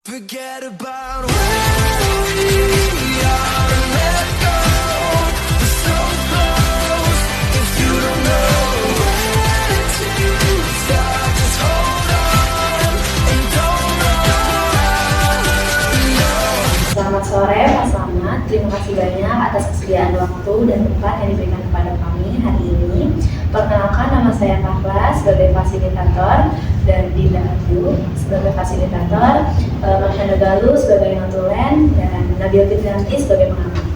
Forget about where we are, let go. We're so close. If you don't know where to start, just hold on and don't run. No. Selamat sore Pak Slamet, terima kasih banyak atas kesediaan waktu dan tempat yang diberikan kepada kami hari ini. Perkenalkan, nama saya Kahla sebagai fasilitator dan Dinda Ayu sebagai fasilitator, Mas Galuh sebagai notulen, dan Nabil Fitrianti sebagai pengamat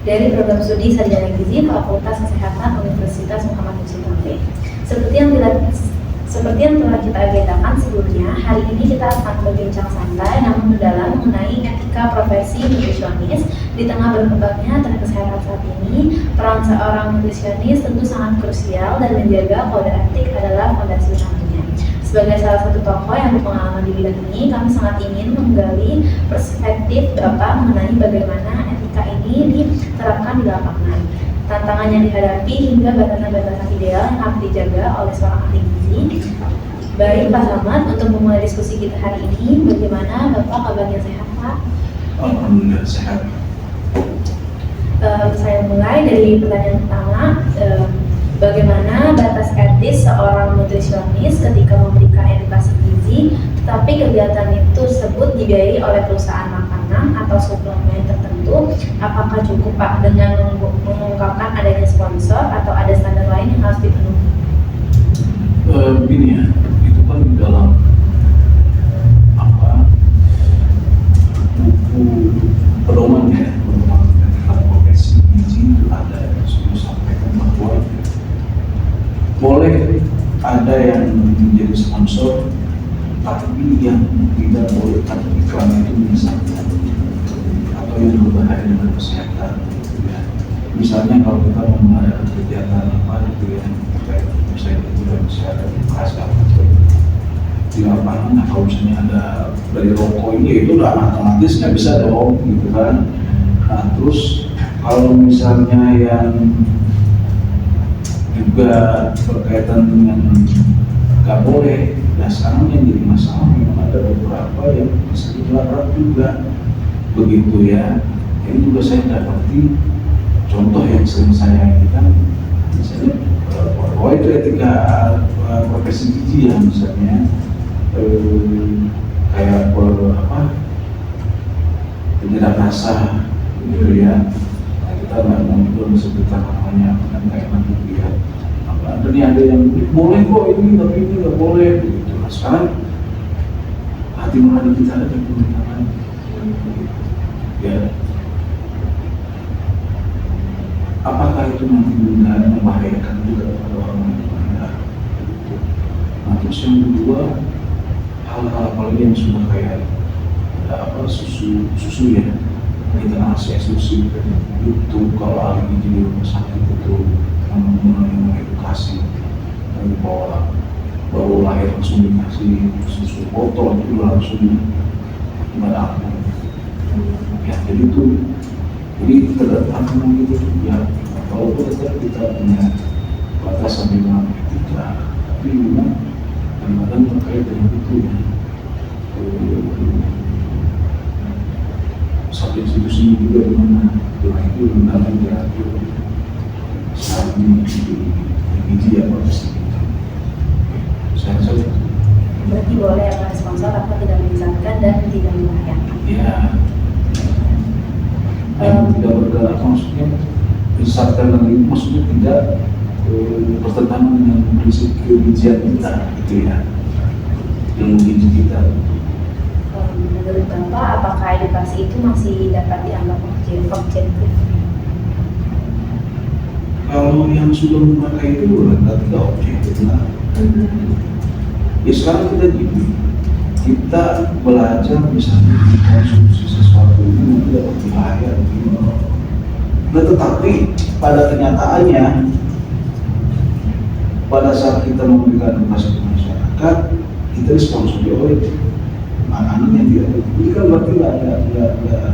dari program studi Sarjana Gizi Fakultas Kesehatan Universitas Muhammad Hussein. Seperti yang telah kita agendakan sebelumnya, hari ini kita akan berbincang santai namun mendalam mengenai etika profesi nutrisionis. Di tengah berkembangnya tren kesehatan saat ini, peran seorang nutrisionis tentu sangat krusial dan menjaga kode etik adalah fondasi utamanya. Sebagai salah satu tokoh yang berpengalaman di bidang ini, kami sangat ingin menggali perspektif Bapak mengenai bagaimana etika ini diterapkan di lapangan, tantangan yang dihadapi hingga batasan-batasan ideal yang harus dijaga oleh seorang ahli gizi. Baik Pak Slamet, untuk memulai diskusi kita hari ini, bagaimana Bapak kabarnya, sehat Pak? Alhamdulillah sehat. Saya mulai dari pertanyaan pertama. Bagaimana batas etis seorang nutrisionis ketika memberikan edukasi gizi, tetapi kegiatan itu tersebut dibiayai oleh perusahaan makanan atau suplemen tertentu? Apakah cukup Pak dengan mengungkapkan adanya sponsor atau ada standar lain yang harus dipenuhi? Begini ya, itu kan di dalam buku pedoman etika profesi gizi itu ada yang sudah sampaikan bahwa boleh ada yang menjadi sponsor, tapi yang tidak boleh iklan itu misalnya atau yang berbahaya dengan kesehatan. Ya. Misalnya kalau kita mau mengadakan kegiatan apa gitu ya, terkait misalnya dengan kesehatan khas di lapangan, nah kalau misalnya ada dari rokok ini itu udah otomatis nggak bisa dong gitu kan. Nah terus kalau misalnya yang juga berkaitan dengan nggak boleh, nah sekarang yang jadi masalah memang ada beberapa yang bisa dilarang juga begitu ya. Ini juga saya dapati contoh yang sering saya ini kan misalnya bahwa itu etika profesi gizi ya, misalnya kayak penyedap rasa gitu ya. Nah, kita nggak mau sebutkan namanya kan kayak gitu ya. Dan ada yang boleh kok ini, tapi ini nggak boleh begitu. Nah, sekarang hati nurani kita ada di pemerintahan ya. Apakah itu nanti membahayakan juga kepada orang lain? Nah, terus yang kedua, hal-hal apalagi yang sudah kayak susu ya, kita ngasih susu itu kalau ahli gizi di rumah sakit itu mengedukasi bahwa baru lahir langsung dikasih susu botol itu langsung gimana ya, jadi terdapat gitu ya. Walaupun kita punya batasan dengan etika, tapi memang kadang-kadang terkait dengan itu ya, satu institusi juga dimana itu rendahan diatur saat ini di gizi ya profesi gitu. Saya rasa Berarti boleh ada sponsor apa tidak menyesatkan dan tidak membahayakan? ya, yang tidak bergerak maksudnya menyesatkan dan itu maksudnya tidak bertentangan dengan prinsip kegizian kita gitu ya, ilmu gizi kita. Menurut Bapak, apakah edukasi itu masih dapat dianggap objektif? Kalau yang sudah memakai itu berarti tidak objektif lah. Ya sekarang kita gini, kita belajar misalnya konsumsi sesuatu itu tidak berbahaya gitu. Nah tetapi pada kenyataannya, pada saat kita memberikan edukasi ke masyarakat, kita disponsori oleh makanan yang tidak ini kan berarti nggak ada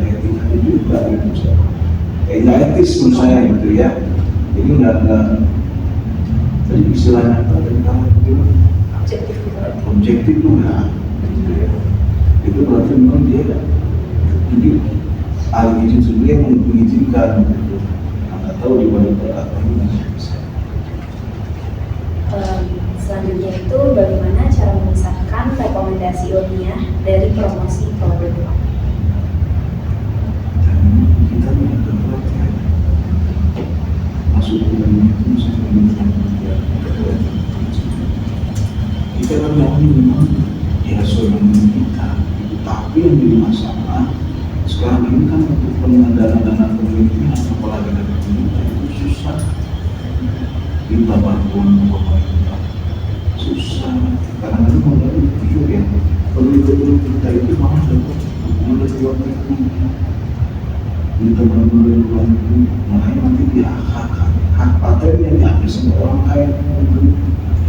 etikanya juga gitu. Nggak etis menurut saya gitu ya. Jadi nggak jadi istilahnya apa dari kamu itu objektif juga gitu ya. itu berarti memang dia jadi ahli izin sendiri yang mengizinkan gitu. Nggak tahu di balik apa ini. Selanjutnya itu bagaimana cara memisahkan rekomendasi ilmiah dari promosi produk, Pak? Dan kita mendapat ya, masuk ke dalam itu kita kan memang ya seorang kita, tapi yang jadi masalah sekarang ini kan untuk pengadaan dana penelitian apalagi dari pemerintah itu susah. Kita bantuan pemerintah susah. Kadang-kadang mengenai jujur ya, penelitian kita itu malah dapat mulai luar negeri. Kita benar-benar luar negeri, makanya nanti dia hak paten yang diambil sama orang kaya.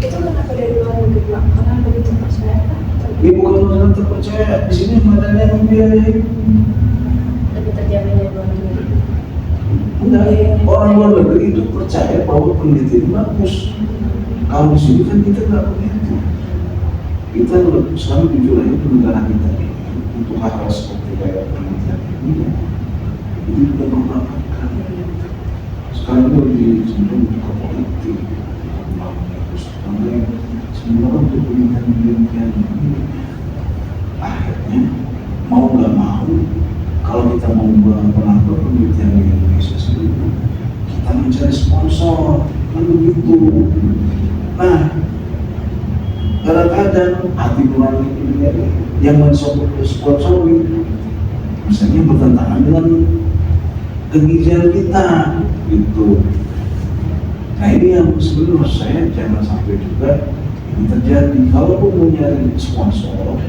Itu kenapa dari luar negeri, Pak? Karena begitu percaya, Pak? Ini bukan masalah terpercaya, di sini badannya membiayai. Lebih terjamin dari luar negeri. Enggak, orang luar negeri itu percaya bahwa penelitian bagus. Kalau di sini kan kita nggak begitu. Kita selalu jujur aja di negara kita ini untuk hal-hal seperti kayak penelitian ini ya, itu juga memperhatikan. Sekarang itu lebih cenderung ke politik, karena sebenarnya untuk penelitian ini akhirnya mau nggak mau, kalau kita mau melakukan penelitian di Indonesia sendiri, kita mencari sponsor, kan begitu. Nah, kadang-kadang hati nurani ini yang mensponsori, misalnya bertentangan dengan kegigihan kita, gitu. Nah ini yang sebenarnya saya jangan sampai juga ini terjadi. Kalau mau nyari sponsor,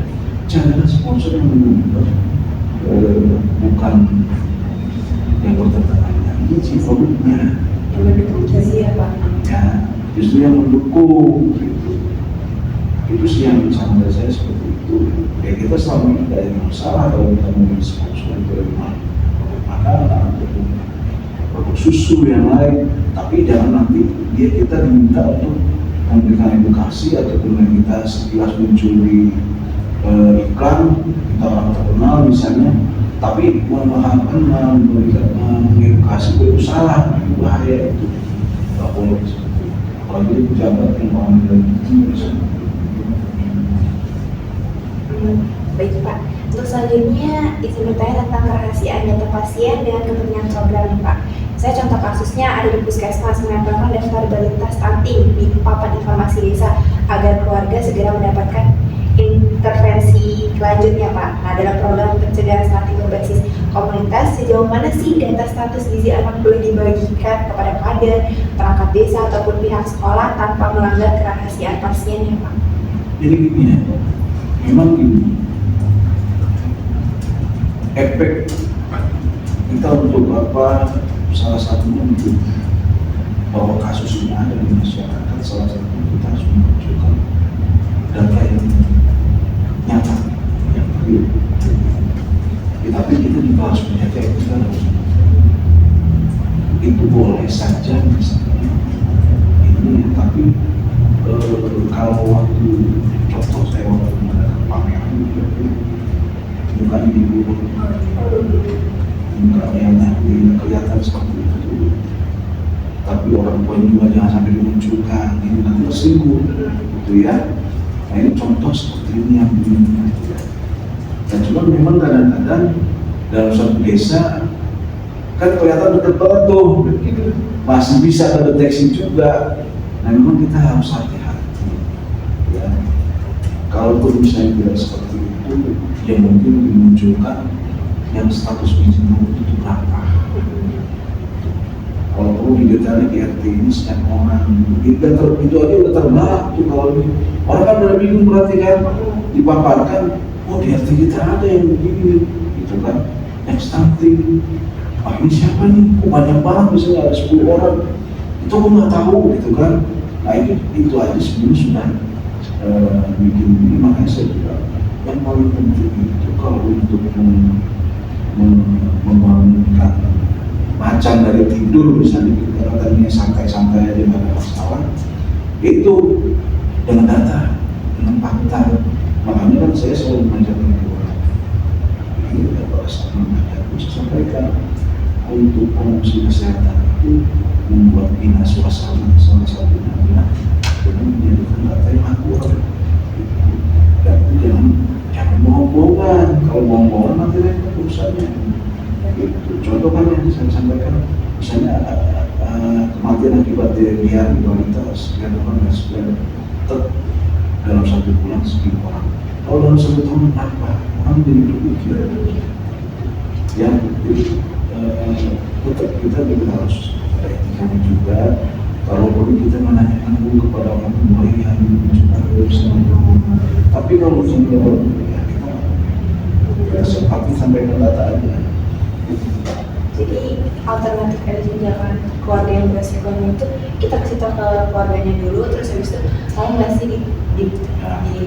jangan sponsor yang benar bukan yang bertentangan dengan gizi produknya. Yang mendukung gizi ya, Pak? Ya, justru yang mendukung gitu. Itu sih yang sama dari saya seperti itu. Ya kita selama ini tidak ada masalah kalau kita mau sponsor dari makanan, produk susu yang lain, tapi jangan nanti kita diminta untuk memberikan edukasi ataupun kita sekilas muncul di iklan, kita orang terkenal misalnya, tapi memberikan mengedukasi itu salah, itu bahaya, itu nggak boleh seperti itu. Apalagi pejabat yang orang itu misalnya. Baik, Pak. Untuk selanjutnya, izin bertanya tentang kerahasiaan data pasien dengan kepentingan program, Pak. Saya contoh kasusnya ada di puskesmas menempelkan daftar balita stunting di papan informasi desa agar keluarga segera mendapatkan intervensi selanjutnya, Pak. Nah, dalam program pencegahan stunting berbasis komunitas, sejauh mana sih data status gizi anak boleh dibagikan kepada kader, perangkat desa ataupun pihak sekolah tanpa melanggar kerahasiaan pasiennya, Pak? Jadi gini ya, memang gini, efek kita untuk apa, salah satunya untuk bahwa kasus ini ada di masyarakat, salah satunya kita harus menunjukkan data yang nyata, yang real. Ya, tapi kita juga harus menjaga etika. Itu boleh saja misalnya ini, tapi kalau waktu contoh saya waktu mengadakan pameran itu bukan di buru, mukanya kelihatan seperti itu, tapi orang tua juga jangan sampai dimunculkan, ini nanti tersinggung, gitu ya. Nah ini contoh seperti ini yang begini. Dan cuma memang kadang-kadang dalam suatu desa kan kelihatan dekat banget tuh, masih bisa terdeteksi juga. Nah memang kita harus hati-hati, ya. Kalaupun misalnya tidak seperti itu, yang mungkin dimunculkan yang status izin itu berapa? Kalau perlu didetailkan di RT ini sekian orang, itu aja udah terbalik tuh. Kalau ini orang kan udah bingung, berarti kan dipaparkan, oh di RT kita ada yang begini, gitu kan, yang stunting. Ah ini siapa nih? Kok banyak banget, misalnya ada 10 orang, itu aku nggak tahu, gitu kan. Nah itu aja sebenarnya sudah bikin ini. Makanya saya juga yang paling penting itu kalau untuk membangunkan macan dari tidur, misalnya kita tadinya santai-santai aja nggak ada masalah, itu dengan data, dengan fakta. Makanya kan saya selalu mengajarkan orang, saat menghadapi, bisa sampaikan untuk promosi kesehatan itu membuat bina suasana, salah satunya adalah dengan menjadikan data yang akurat. Dan itu jangan bohong-bohongan. Kalau bohong-bohongan nanti repot urusannya. Gitu. Contoh kan yang saya sampaikan, misalnya kematian akibat diarrhea di wanita sekian orang dan sekian dalam 1 bulan sekian orang. Kalau dalam 1 tahun berapa? Orang jadi berpikir. Ya, jadi tetap kita juga harus ada etikanya juga. Kalau perlu kita menanyakan dulu kepada orang tua yang menunjukkan. Tapi kalau sudah ya kita sepati sampai ke data aja. Jadi alternatif dari tunjangan keluarga yang beresikonya itu kita kasih tahu ke keluarganya dulu, terus habis itu saya nggak sih di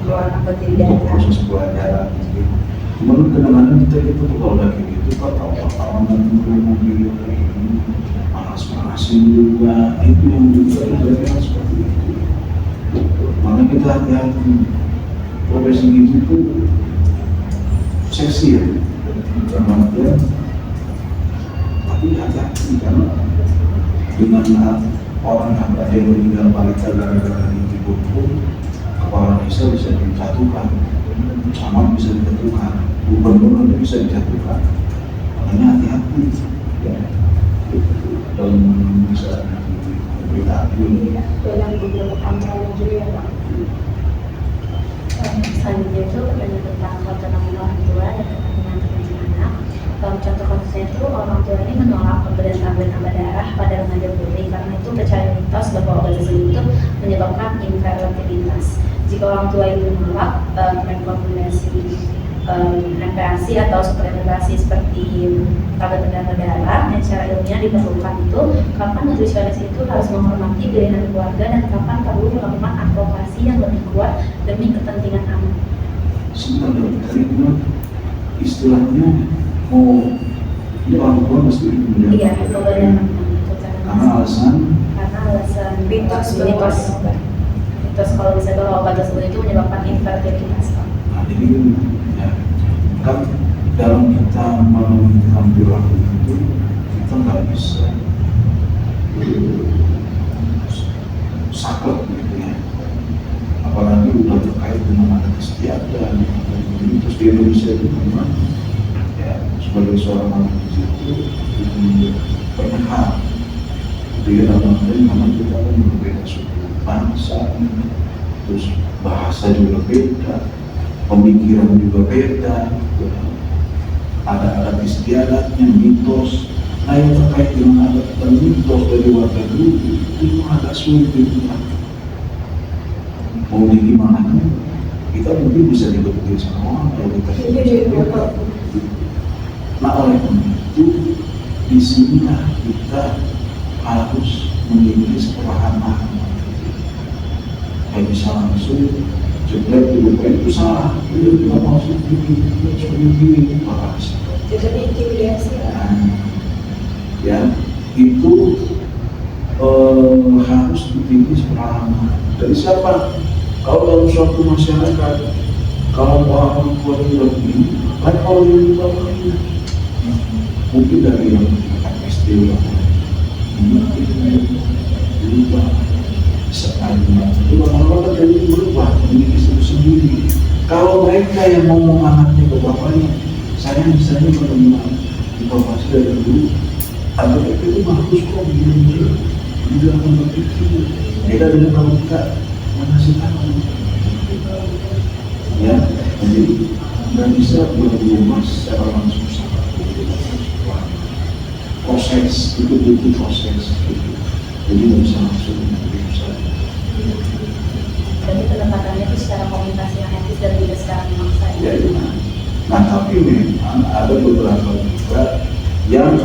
keluar atau di Untuk daerah. proses pelajaran gitu. Cuman kadang-kadang kita itu kalau lagi gitu Pak, tahu-tahu nanti mobil ini panas-panasin juga, itu yang juga terjadi seperti itu. Makanya kita hati-hati. Profesi gitu tuh seksi ya, artian tapi hati-hati karena dengan orang yang ada yang meninggal balita gara-gara ditipu pun kepala desa bisa dijatuhkan, camat bisa dijatuhkan, gubernur nanti bisa dijatuhkan. Makanya hati-hati ya, dalam bisa berita ini. Dalam beberapa kontrol juga ya Pak. Selanjutnya itu bertanya tentang otonomi orang tua dan kepentingan terkait anak. Contoh kasusnya itu orang tua ini menolak pemberian tablet tambah darah pada remaja putri karena itu percaya mitos bahwa obat tersebut itu menyebabkan infertilitas. Jika orang tua itu menolak, rekomendasi MPASI atau suplementasi seperti tablet tambah darah yang secara ilmiah diperlukan itu, kapan nutrisionis itu harus menghormati pilihan keluarga dan kapan perlu melakukan advokasi yang lebih kuat demi kepentingan anak. Sebenarnya tadi istilahnya ini orang tua mesti kemudian Iya, pemberian karena alasan mitos kalau bisa bahwa obat tersebut itu menyebabkan infertilitas. nah jadi ya, kan dalam kita menentukan perilaku itu kita nggak bisa saklek gitu ya, apalagi udah terkait dengan adat istiadat terus di Indonesia itu memang ya sebagai seorang manusia itu banyak hal dia dalam memang kita kan berbeda suku bangsa, terus bahasa juga beda, pemikiran juga beda, ada adat istiadatnya, mitos. Nah yang terkait dengan adat dan mitos dari warga dulu itu agak sulit juga. Mau gimana kan? Kita mungkin bisa dibetul sama orang kalau kita. Nah oleh karena itu di sinilah kita harus memiliki sepemahaman. Kayak bisa langsung jeblek dulu itu salah, itu tidak maksud begini, maka bisa. Jadi intimidasi. Ya itu harus dimiliki sepemahaman. Dari siapa? Kalau dalam suatu masyarakat, kalau orang tua tidak begini, kan kalau yang juga begini, mungkin dari yang akan istilah berubah sekali itu lama-lama jadi berubah memiliki sendiri. Kalau mereka yang ngomong anaknya ke bapaknya, saya misalnya menemukan informasi dari dulu, atau itu bagus kok begini, tidak akan berpikir. Beda dengan kalau kita mengasih tahu, ya, jadi nggak bisa berubah secara langsung sama. Proses itu butuh proses, jadi nggak bisa langsung bisa. Jadi pendekatannya itu secara komunikasi yang etis dan tidak secara memaksa. Ya, nah tapi memang ada beberapa juga yang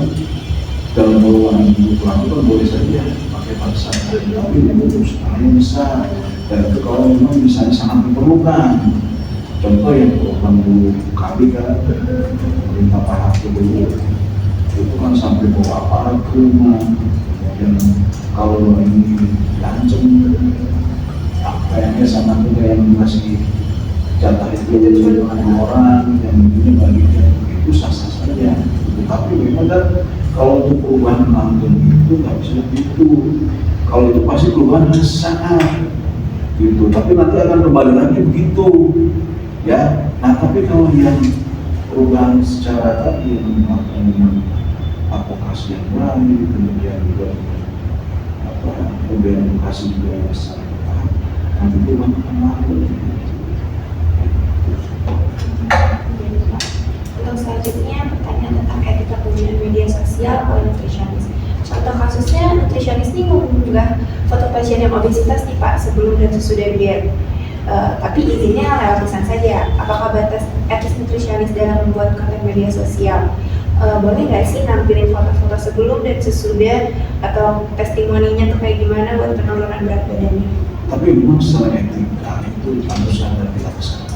dalam ruangan hidup pelaku kan boleh saja pakai paksa, tapi untuk skalanya besar. Dan itu kalau memang misalnya sangat diperlukan. Contoh yang program dulu kami kan pemerintah Pak Harto dulu itu kan sampai bawa aparat ke rumah, dan kalau ini lanceng kayaknya sama juga yang masih jatah itu jadi orang yang ini bagi dia itu sah-sah saja. oh perubahan langsung itu nggak bisa begitu. Kalau itu pasti perubahan sesaat gitu, tapi nanti akan kembali lagi begitu ya. Nah tapi kalau yang perubahan secara tadi melakukan advokasi yang baik, kemudian juga pemberian edukasi juga yang besar, nanti perubahan akan lalu. Untuk selanjutnya pertanyaan tentang etika penggunaan media sosial oleh nutrisionis. Contoh kasusnya, nutrisionis ini mengunggah foto pasien yang obesitas nih Pak sebelum dan sesudah diet. Tapi izinnya lewat lisan saja. Apakah batas etis nutrisionis dalam membuat konten media sosial? Boleh nggak sih nampilin foto-foto sebelum dan sesudah atau testimoninya tuh kayak gimana buat penurunan berat badannya? Tapi memang secara etika itu harus ada kita kesana.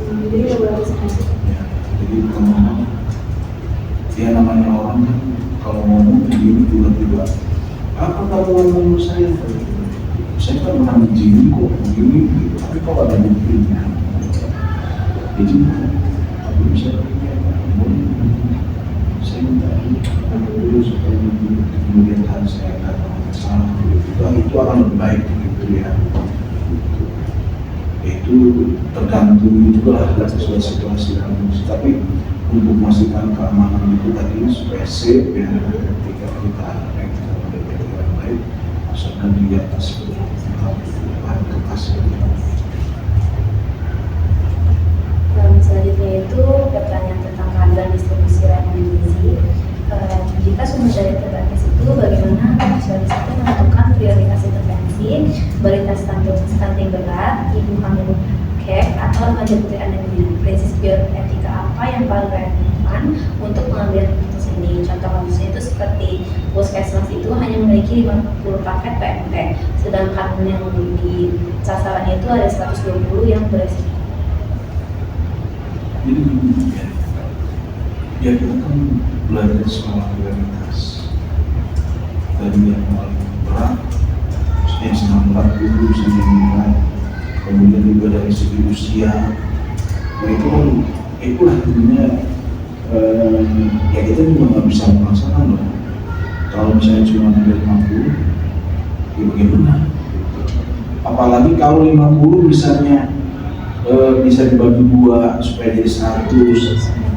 Jadi nggak boleh lisan aja. Ya, jadi teman-teman, ya namanya orang kan kalau ngomong begini tiba-tiba, apa kamu ngomong saya? Saya kan pernah begini kok, begini, gitu. Tapi kalau ada buktinya, jadi aku bisa saya minta dulu supaya kemudian hari saya katakan salah itu akan lebih baik gitu ya. Itu tergantung juga lah sesuai situasi dan kondisi. Tapi untuk memastikan keamanan itu tadi supaya safe ya ketika kita yang baik, asalkan di atas kertas. Selanjutnya itu pertanyaan tentang kehadiran distribusi ramuan gizi. Jika sumber daya terbatas itu, bagaimana nutrisionis itu menentukan prioritas intervensi, balita stunting berat, ibu hamil cake, atau remaja putri anemia? Prinsip bioetika apa yang paling relevan untuk mengambil keputusan ini? Contoh kasusnya itu seperti puskesmas itu hanya memiliki 50 paket PMT, sedangkan yang di sasarannya itu ada 120 yang beresiko. Jadi ya kita kan belajar soal prioritas dari yang paling berat, yang sangat berat dulu sehingga kemudian juga dari segi usia. Nah itulah tentunya ya kita juga nggak bisa melaksanakan loh. Kalau misalnya cuma ada 50, ya bagaimana? Apalagi kalau 50 misalnya bisa dibagi dua supaya jadi 100,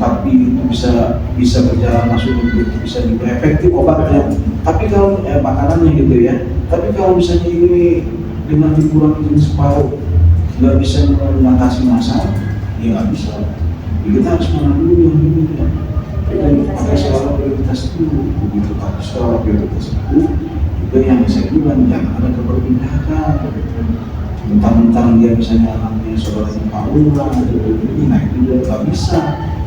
tapi itu bisa berjalan masuk untuk bisa juga efektif obatnya. Tapi kalau makanannya gitu ya. Tapi kalau misalnya ini dengan dikurangi jadi separuh, nggak bisa mengatasi masalah, ya nggak bisa. Ya, kita harus mana dulu yang ini ya. Pakai skala prioritas itu, begitu pakai skala prioritas itu juga yang saya bilang jangan ada keberpihakan. Mentang-mentang dia misalnya anaknya saudaranya Pak Lurah, nah itu dia nggak bisa.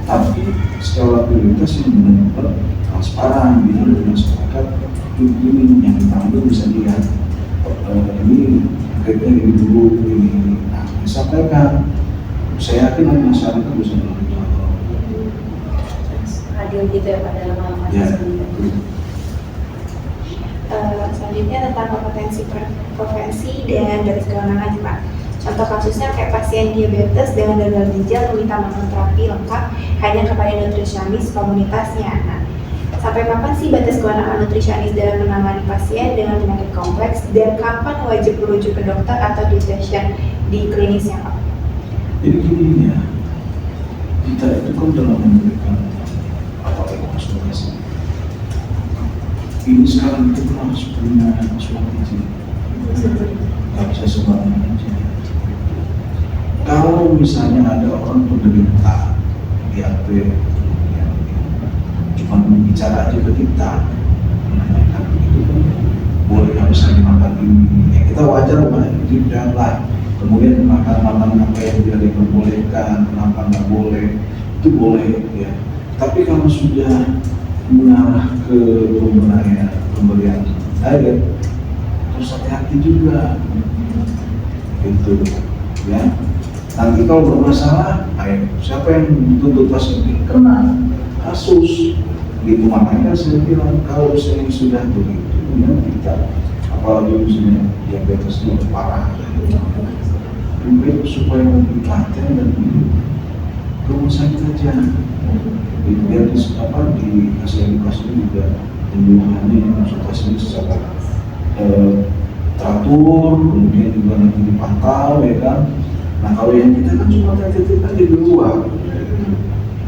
Tapi skala prioritas yang benar-benar transparan gitu dengan masyarakat. Ini yang kita ambil bisa lihat ini akhirnya ini dulu ini. Nah disampaikan, saya yakin nanti masyarakat bisa menerima. Adil gitu ya Pak dalam alokasi Ya. Selanjutnya tentang kompetensi profesi dan garis kewenangan Pak. Contoh kasusnya kayak pasien diabetes dengan gagal ginjal meminta manual terapi lengkap hanya kepada nutrisionis komunitasnya. Nah, sampai kapan sih batas kewenangan nutrisionis dalam menangani pasien dengan penyakit kompleks dan kapan wajib merujuk ke dokter atau dietitian di klinisnya Pak? Jadi gini ya, kita itu kan dalam memberikan konsultasi. Ini sekarang itu kan harus punya surat izin, nggak bisa sembarangan aja. Kalau misalnya ada orang penderita diabetes, ya, cuma bicara aja ke kita, menanyakan begitu kan, boleh nggak bisa dimakan ini? Ya kita wajar lah, itu janganlah. Kemudian makan apa yang tidak diperbolehkan, kenapa nggak boleh? Itu boleh ya. Tapi kalau sudah mengarah ke pemberian diet, terus hati-hati juga, gitu ya. Nanti kalau bermasalah, ayo siapa yang dituntut pasien kena kasus, gitu. Makanya saya bilang kalau saya sudah begitu, ya kita apalagi misalnya diabetesnya parah, lebih supaya lebih perhatian dan ke rumah sakit aja. Biar dikasih edukasi juga menangani konsultasi secara teratur, kemudian juga nanti dipantau, ya kan. Nah kalau yang kita kan cuma titipkan di luar,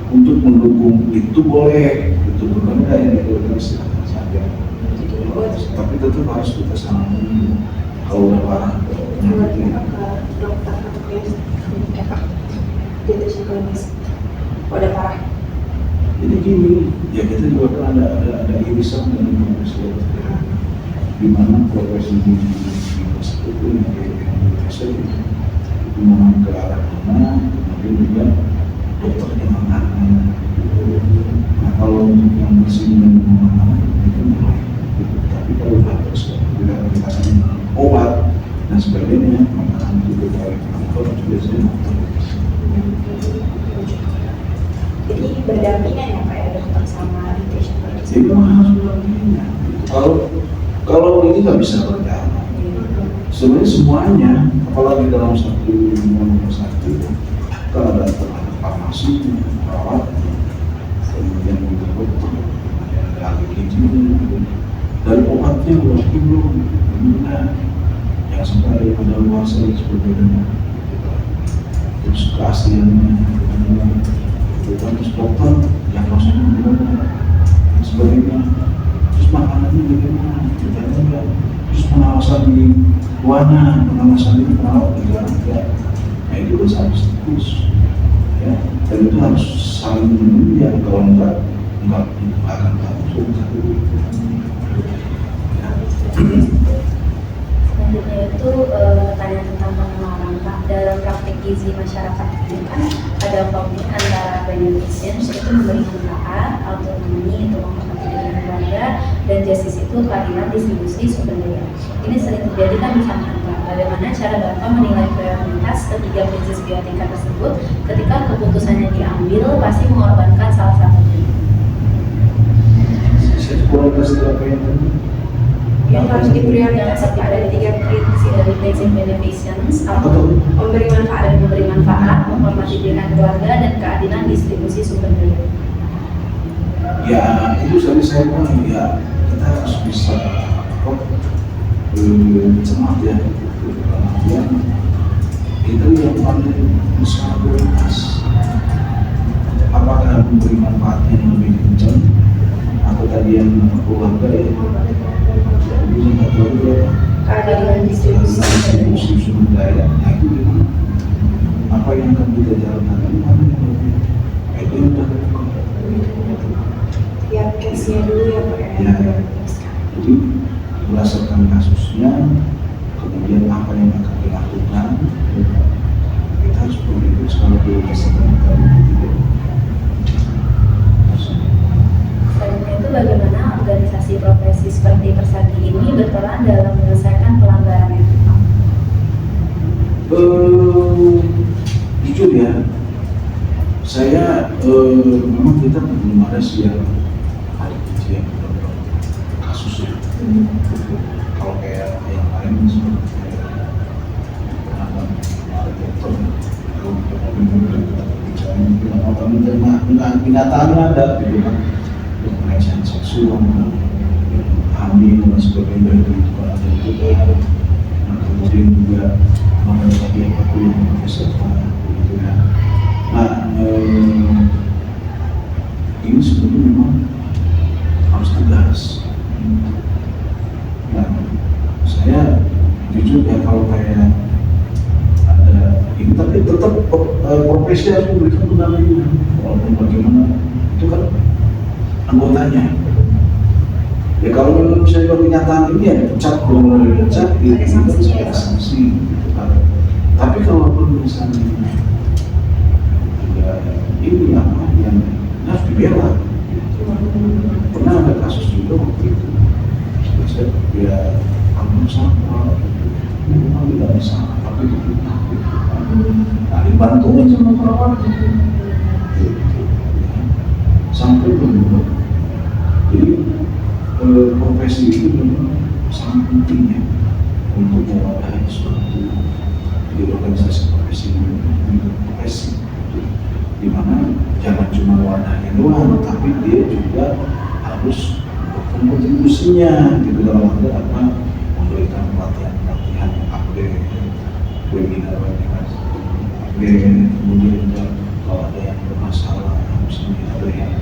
untuk mendukung itu boleh, itu bukan yang itu silakan saja. Tapi tetap harus kita sangat kalau udah parah. Dokter atau dietitian klinis udah parah. Jadi gini, ya kita juga kan ada irisan dan profesi di mana profesi di itu yang biasa itu memang ke arah mana, kemudian juga dokternya mana. Nah kalau untuk yang bersinggungan dengan mana itu mulai, tapi kalau harus tidak dikasih obat dan sebagainya, makanan juga dari kantor biasanya dokter. Jadi berdampingan ya Pak ya dokter sama dietitian klinis. Jadi memang harus berdampingan. Kalau ini nggak bisa berjalan. Sebenarnya semuanya, apalagi dalam satu rumah sakit, kan ada farmasi, perawat, kemudian juga dokter, ada ahli gizi, dan obatnya belum benar. Yang sampai ada luar sana sebagainya, terus keasliannya, terus dokter yang maksudnya benar, sebagainya, terus makanannya bagaimana, kita terus pengawasan di mana, pengawasan di perawat juga ada, nah itu harus terus, ya, dan itu harus saling menunggu ya, kalau enggak akan tahu. Selanjutnya itu tanya tentang pengenalan Pak. Dalam praktik gizi masyarakat itu kan ada konflik antara beneficence itu memberi manfaat, autonomi itu menghormati diri keluarga, dan justice itu keadilan distribusi sumber daya. Ini sering terjadi kan di sana Pak. Bagaimana cara Bapak menilai prioritas ketiga prinsip biotika tersebut ketika keputusannya diambil pasti mengorbankan salah satunya? Saya kurang kasih apa yang Yang harus diprioritaskan ada tiga prinsip Dari prinsip beneficence, Betul. memberi manfaat. dan memberi manfaat, menghormati diri keluarga, dan keadilan distribusi sumber daya. Ya itu tadi saya bilang ya kita harus bisa cermat ya, kemudian itu yang paling besar prioritas. Apakah memberi manfaatnya yang lebih kencang atau tadi yang keluarga ya? Jadi nggak tahu ya. Keadilan distribusi Sumber daya, nah itu gimana? Apa yang akan kita jalankan? Gimana? Itu yang udah tiap case-nya dulu ya Pak ya. Ya, jadi berdasarkan kasusnya, kemudian apa yang akan dilakukan, kita harus berpikir kalau berdasarkan kita. Selanjutnya itu bagaimana organisasi profesi seperti Persagi ini berperan dalam menyelesaikan pelanggaran etika? Jujur ya, saya memang kita belum ada sih yang ada yang kasusnya. Kalau kayak yang lain seperti binatangnya ada gitu kan, pelecehan seksual, hamil dan sebagainya itu kan ada juga. Nah, kemudian juga lagi apa tuh yang peserta gitu ya. Nah ini sebenarnya memang harus tegas. Nah saya jujur ya kalau kayak ada ini tapi tetap profesi harus memberikan pendampingan walaupun bagaimana itu kan anggotanya. Ya kalau memang misalnya kenyataan ini ya dipecat, kalau mau dipecat itu ada sanksi gitu kan. Tapi kalau misalnya ya ini apa yang harus dibela. Pernah ada kasus juga waktu itu. Saya ya kamu sampah, memang tidak bisa, tapi itu fitnah. Nah dibantuin sama perawat gitu. Sampai berubah. Jadi profesi itu memang sangat penting ya untuk mewadahi suatu di organisasi profesi di mana jangan cuma wadahnya doang, tapi dia juga harus kontribusinya gitu dalam arti apa, memberikan pelatihan yang update, webinar update, kemudian juga kalau ada yang bermasalah, misalnya ada yang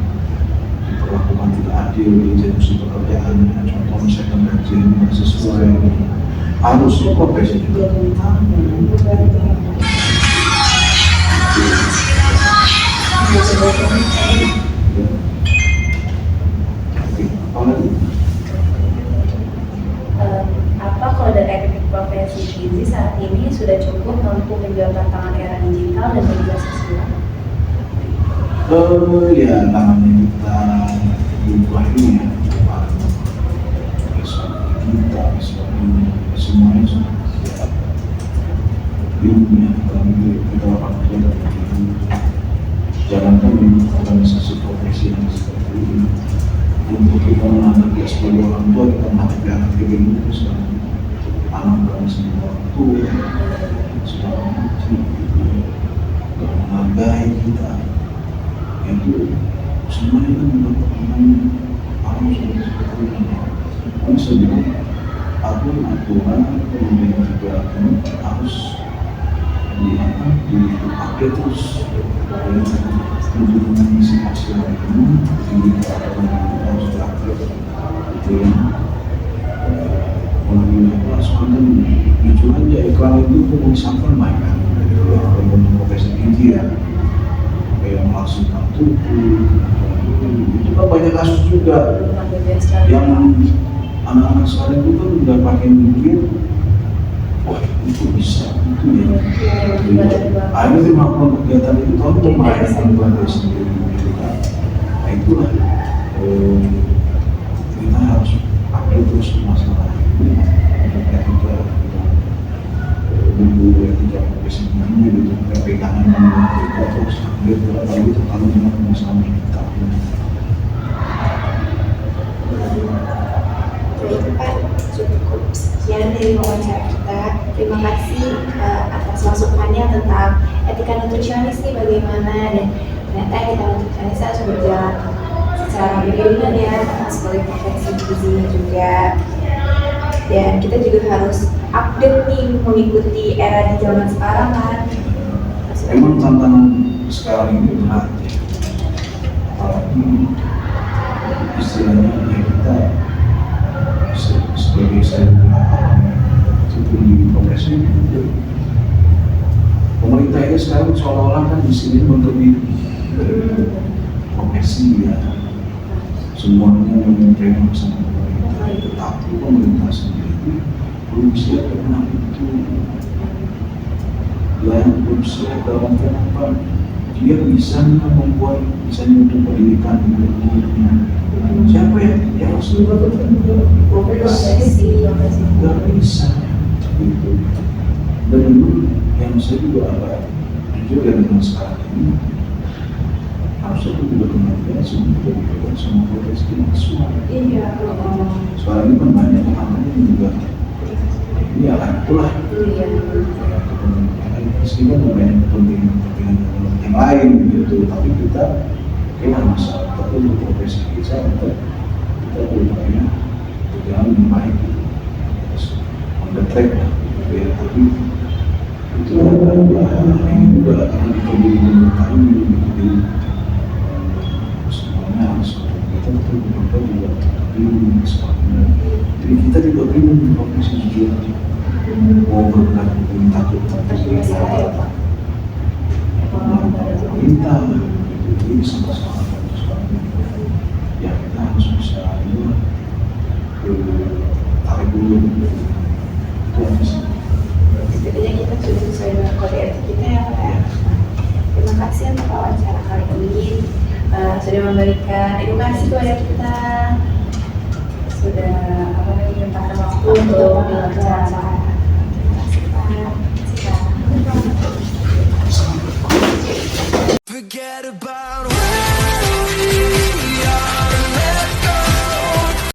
diperlakukan tidak adil di institusi pekerjaannya, contoh misalkan gaji tidak sesuai, harusnya profesi juga apalagi apa kode etik profesi gizi saat ini sudah cukup mampu menjawab tantangan era digital dan media sosial? ya namanya kita berubah ini ya, kita semuanya sudah bingung ya, kita akan kerja jalankan di organisasi profesi yang seperti ini. Untuk kita menghadapi sebagai orang tua, kita menghadapi anak kita ini sekarang anak kami semua waktu segala macam gak menghargai kita, itu semuanya kan merupakan harus seperti ini. Kami sedang aturan kemudian juga harus dipakai terus untuk mengisi hasil ini, jadi harus diupdate itu ya. Kalau sekarang jujur aja iklan itu pengusahakan banyak, dari profesi tinggi ya, kayak melaksanakan tubuh, itu kan banyak kasus juga yang anak-anak sekarang itu kan udah pakai mikir, wah itu bisa, itu ya. Akhirnya dia melakukan kegiatan itu tahun kemarin keluarga sendiri gitu kan. Nah itulah kita harus pakai terus masalah ini, etika buku etika profesi ini gitu, pegangan kita terus lihat kalau itu kalau dengan masalah kita. Baik Pak, cukup sekian dari wawancara kita. Terima kasih atas masukannya tentang etika nutrisionis nih bagaimana, dan ternyata etika nutrisionis harus berjalan secara beriringan ya sebagai profesi gizinya juga. Dan kita juga harus update nih mengikuti era di zaman sekarang kan. Emang tantangan sekarang ini berat ya, apalagi istilahnya ya kita sebagai saya itu di profesi itu pemerintah ini sekarang seolah-olah kan di sini untuk di profesi ya, semuanya menerima sama pemerintah, tetapi pemerintah sendiri belum siap dengan itu. Yang belum siap dalam kenapa dia bisa membuat misalnya untuk pendidikan siapa yang harus mendapatkan profesi nggak bisa gitu. Dan dulu yang saya juga agak jujur dengan sekarang ini harusnya itu juga kemampuan semua profesi semua. Iya. Soalnya ini kan banyak orang yang juga ini akan itulah meskipun banyak kepentingan yang lain gitu, tapi kita kena masalah, tapi untuk profesi kita berupaya berjalan dengan baik, on the track lah, ya. Tapi itu adalah ini juga akan dikembalikan kami, jadi semuanya harus kita betul-betul juga bingung semuanya. Jadi kita juga bingung di profesi juga. Mau bergerak mungkin takut minta jadi bisa bersama ya kita harus bisa ini tarik dulu itu aja sih. Setidaknya kita sudah sesuai dengan kode etik kita ya Pak. Terima kasih untuk wawancara kali ini, sudah memberikan edukasi kepada kita, sudah menyempatkan waktu untuk diwawancara.